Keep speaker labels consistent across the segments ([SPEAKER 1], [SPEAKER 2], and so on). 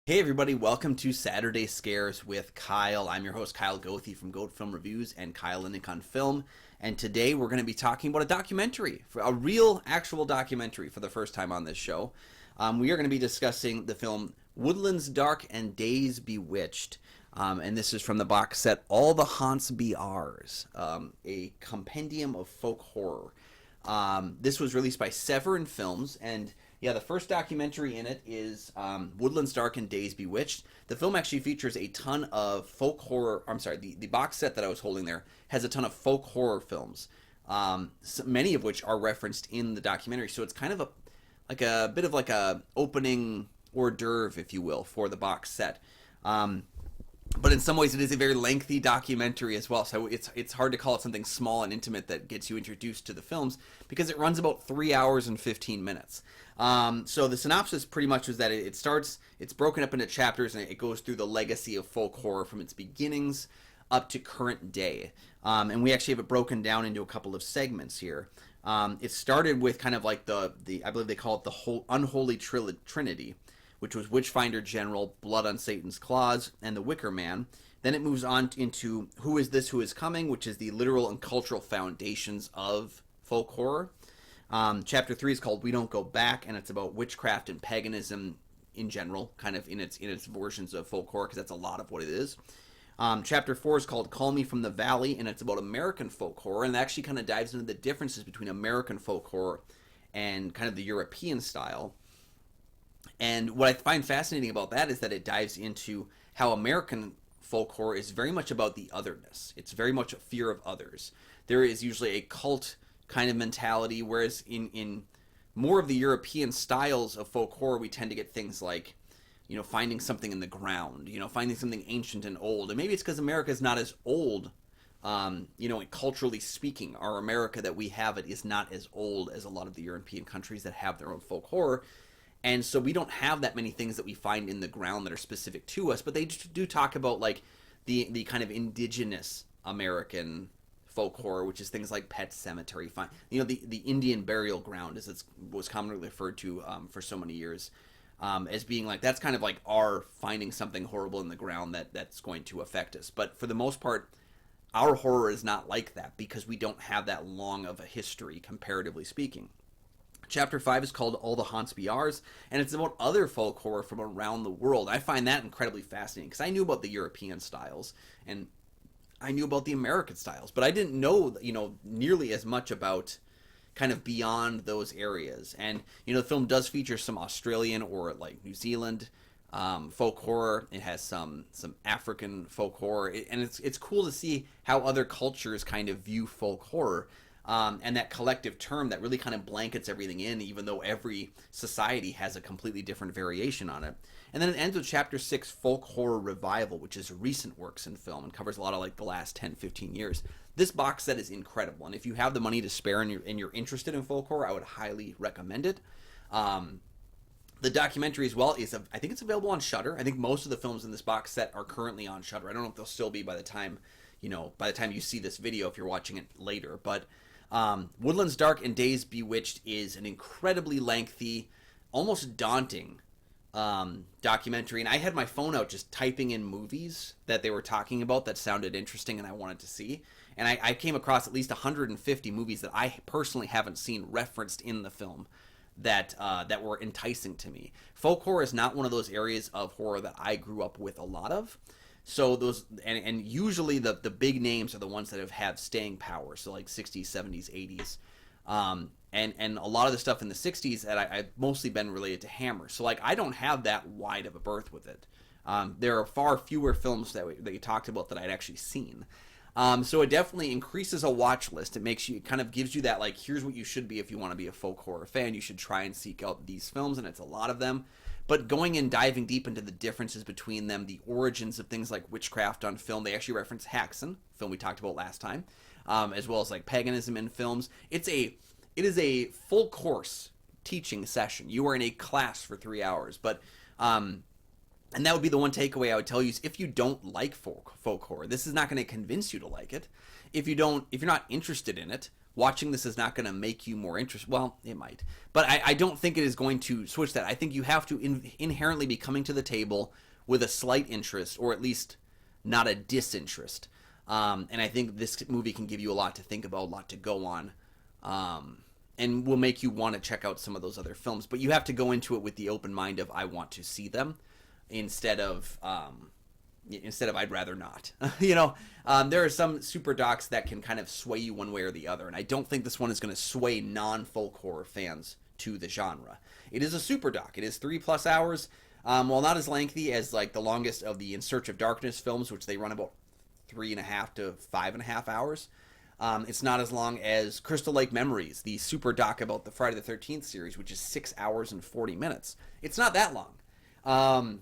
[SPEAKER 1] Hey everybody, welcome to Saturday Scares with Kyle. I'm your host Kyle Goethe from Goethe Film Reviews and Kyle and Nick on Film. And today we're going to be talking about a documentary, a real actual documentary for the first time on this show. We are going to be discussing the film Woodlands Dark and Days Bewitched. And this is from the box set All the Haunts Be Ours, a compendium of folk horror. This was released by Severin Films, and yeah, the first documentary in it is Woodlands Dark and Days Bewitched. The film actually features a ton of folk horror. I'm sorry, the box set that I was holding there has a ton of folk horror films, many of which are referenced in the documentary. So it's kind of a bit of like a opening hors d'oeuvre, if you will, for the box set. But in some ways, it is a very lengthy documentary as well. So it's hard to call it something small and intimate that gets you introduced to the films because it runs about 3 hours and 15 minutes. So the synopsis pretty much was that it's broken up into chapters and it goes through the legacy of folk horror from its beginnings up to current day. And we actually have it broken down into a couple of segments here. It started with kind of like the I believe they call it the unholy trinity, which was Witchfinder General, Blood on Satan's Claws, and The Wicker Man. Then it moves on into Who Is This Who Is Coming, which is the literal and cultural foundations of folk horror. Chapter 3 is called We Don't Go Back, and it's about witchcraft and paganism in general, kind of in its versions of folk horror, because that's a lot of what it is. Chapter 4 is called Call Me From the Valley, and it's about American folk horror, and it actually kind of dives into the differences between American folk horror and kind of the European style. And what I find fascinating about that is that it dives into how American folk horror is very much about the otherness. It's very much a fear of others. There is usually a cult kind of mentality, whereas in more of the European styles of folk horror, we tend to get things like, finding something in the ground, finding something ancient and old. And maybe it's because America is not as old, culturally speaking. Our America that we have it is not as old as a lot of the European countries that have their own folk horror. And so we don't have that many things that we find in the ground that are specific to us, but they do talk about like the kind of indigenous American folk horror, which is things like Pet Cemetery. The Indian burial ground, as it was commonly referred to for so many years, as being like that's kind of like our finding something horrible in the ground that's going to affect us. But for the most part, our horror is not like that because we don't have that long of a history, comparatively speaking. Chapter 5 is called All the Haunts Be Ours, and it's about other folk horror from around the world. I find that incredibly fascinating because I knew about the European styles and I knew about the American styles, but I didn't know, nearly as much about kind of beyond those areas. And, the film does feature some Australian or like New Zealand folk horror. It has some African folk horror, and it's cool to see how other cultures kind of view folk horror. And that collective term that really kind of blankets everything in, even though every society has a completely different variation on it. And then it ends with Chapter 6, Folk Horror Revival, which is recent works in film and covers a lot of like the last 10, 15 years. This box set is incredible, and if you have the money to spare and you're interested in folk horror, I would highly recommend it. The documentary as well I think it's available on Shudder. I think most of the films in this box set are currently on Shudder. I don't know if they'll still be by the time you see this video if you're watching it later, but Woodlands Dark and Days Bewitched is an incredibly lengthy, almost daunting documentary. And I had my phone out just typing in movies that they were talking about that sounded interesting and I wanted to see. And I came across at least 150 movies that I personally haven't seen referenced in the film that were enticing to me. Folk horror is not one of those areas of horror that I grew up with a lot of. So those and usually the big names are the ones that have staying power. So like 60s, 70s, 80s, and a lot of the stuff in the 60s that I've mostly been related to Hammer. So like I don't have that wide of a berth with it. There are far fewer films that you talked about that I'd actually seen. So it definitely increases a watch list. It kind of gives you that like here's what you should be if you want to be a folk horror fan. You should try and seek out these films, and it's a lot of them. But going and diving deep into the differences between them, the origins of things like witchcraft on film, they actually reference Haxan, film we talked about last time, as well as like paganism in films. It is a full course teaching session. You are in a class for 3 hours, but and that would be the one takeaway I would tell you is if you don't like folk horror, this is not going to convince you to like it. If you're not interested in it, watching this is not going to make you more interested. Well, it might, but I don't think it is going to switch that. I think you have to inherently be coming to the table with a slight interest, or at least not a disinterest. And I think this movie can give you a lot to think about, a lot to go on, and will make you want to check out some of those other films. But you have to go into it with the open mind of, I want to see them, instead of I'd rather not. There are some super docs that can kind of sway you one way or the other, and I don't think this one is going to sway non-folk horror fans to the genre. It is a super doc. It is 3+ hours. While not as lengthy as like the longest of the In Search of Darkness films, which they run about 3.5 to 5.5 hours. It's not as long as Crystal Lake Memories, the super doc about the Friday the 13th series, which is 6 hours and 40 minutes. It's not that long.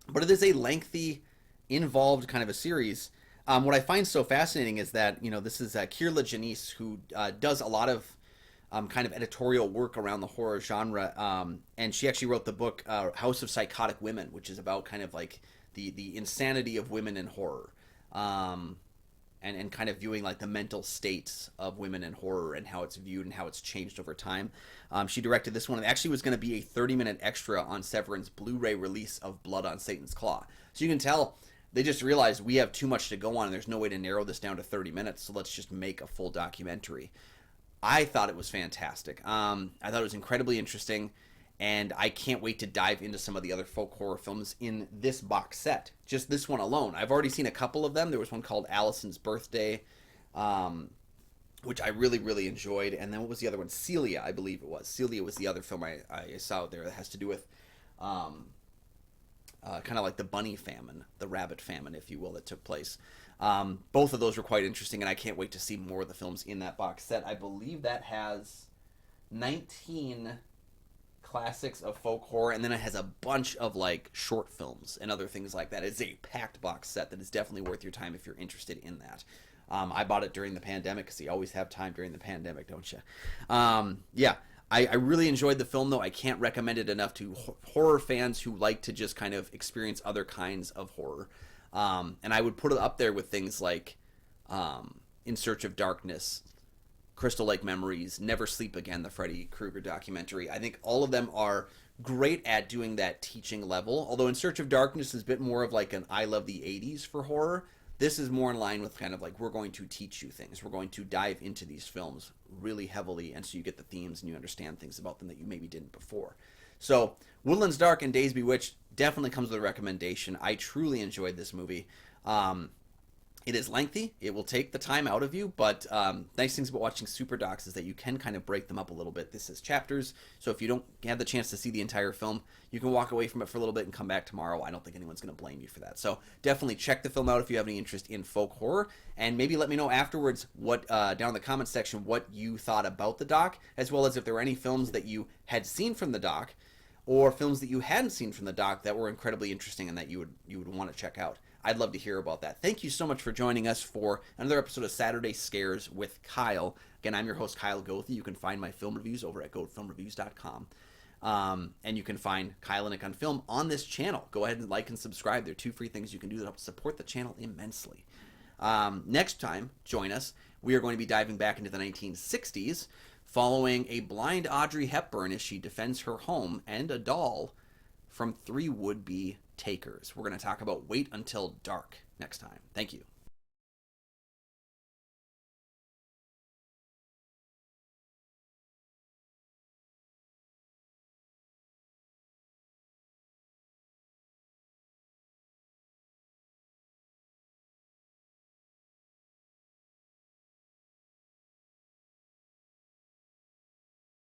[SPEAKER 1] But it is a lengthy, involved kind of a series. What I find so fascinating is that, this is Kier-la Janice, who does a lot of kind of editorial work around the horror genre. And she actually wrote the book House of Psychotic Women, which is about kind of like the insanity of women in horror. And kind of viewing like the mental states of women in horror and how it's viewed and how it's changed over time. She directed this one. It actually was going to be a 30-minute extra on Severin's Blu-ray release of Blood on Satan's Claw. So you can tell they just realized we have too much to go on and there's no way to narrow this down to 30 minutes, so let's just make a full documentary. I thought it was fantastic. I thought it was incredibly interesting, and I can't wait to dive into some of the other folk horror films in this box set. Just this one alone. I've already seen a couple of them. There was one called Allison's Birthday, which I really, really enjoyed. And then what was the other one? Celia, I believe it was. Celia was the other film I saw out there that has to do with kind of like the bunny famine, the rabbit famine, if you will, that took place. Both of those were quite interesting, and I can't wait to see more of the films in that box set. I believe that has 19 classics of folk horror, and then it has a bunch of like short films and other things like that. It's a packed box set that is definitely worth your time if you're interested in that. I bought it during the pandemic, because you always have time during the pandemic, don't you? I really enjoyed the film, though. I can't recommend it enough to horror fans who like to just kind of experience other kinds of horror. And I would put it up there with things like In Search of Darkness, Crystal Lake Memories, Never Sleep Again, the Freddy Krueger documentary. I think all of them are great at doing that teaching level. Although In Search of Darkness is a bit more of like an I love the 80s for horror. This is more in line with kind of like, we're going to teach you things. We're going to dive into these films really heavily, and so you get the themes and you understand things about them that you maybe didn't before. So Woodlands Dark and Days Bewitched definitely comes with a recommendation. I truly enjoyed this movie. It is lengthy. It will take the time out of you, but nice things about watching super docs is that you can kind of break them up a little bit. This is chapters, so if you don't have the chance to see the entire film, you can walk away from it for a little bit and come back tomorrow. I don't think anyone's going to blame you for that. So definitely check the film out if you have any interest in folk horror, and maybe let me know afterwards what down in the comments section what you thought about the doc, as well as if there were any films that you had seen from the doc, or films that you hadn't seen from the doc that were incredibly interesting and that you would want to check out. I'd love to hear about that. Thank you so much for joining us for another episode of Saturday Scares with Kyle. Again, I'm your host, Kyle Goethe. You can find my film reviews over at goatfilmreviews.com. And you can find Kyle and Nick on Film on this channel. Go ahead and like and subscribe. There are 2 free things you can do that help support the channel immensely. Next time, join us. We are going to be diving back into the 1960s, following a blind Audrey Hepburn as she defends her home and a doll from 3 would-be takers. We're going to talk about Wait Until Dark next time. Thank you.